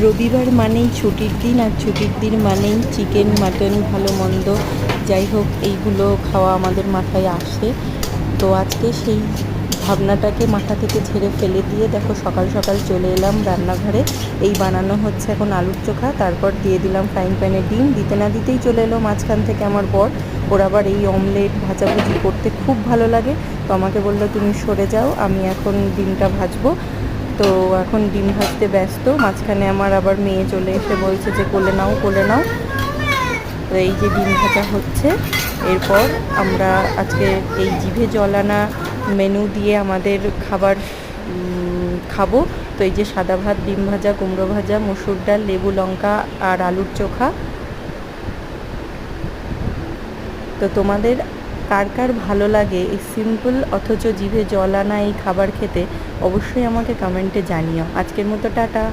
রবিবার মানেই ছুটির দিন, আর ছুটির দিন মানেই চিকেন মাটন ভালো মন্দ যাই হোক এইগুলো খাওয়া আমাদের মাথায় আসে। তো আজকে সেই ভাবনাটাকে মাথা থেকে ঝেড়ে ফেলে দিয়ে দেখো সকাল সকাল চলে এলাম রান্নাঘরে। এই বানানো হচ্ছে এখন আলুর চোখা, তারপর দিয়ে দিলাম ফ্রাইং প্যানে ডিম। দিতে না দিতেই চলে এলো মাঝখান থেকে আমার বর। ওর আবার এই অমলেট ভাজাভুজি করতে খুব ভালো লাগে, তো আমাকে বললো তুমি সরে যাও, আমি এখন ডিমটা ভাজবো। তো এখন ডিম ভাজতে ব্যস্ত, মাঝখানে আমার আবার মেয়ে চলে এসে বলছে যে কোলে নাও কোলে নাও। তো এই যে ডিম ভাজা হচ্ছে, এরপর আমরা আজকে এই জিভে জল আনা মেনু দিয়ে আমাদের খাবার খাবো। তো এই যে সাদা ভাত, ডিম ভাজা, কুমড়ো ভাজা, মসুর ডাল, লেবু লঙ্কা আর আলুর চোখা। তো তোমাদের কার কার ভালো লাগে এই সিম্পল অথচ জিভে জল আনা এই খাবার খেতে, অবশ্যই আমাকে কমেন্টে জানিও। আজকের মতো টাটা।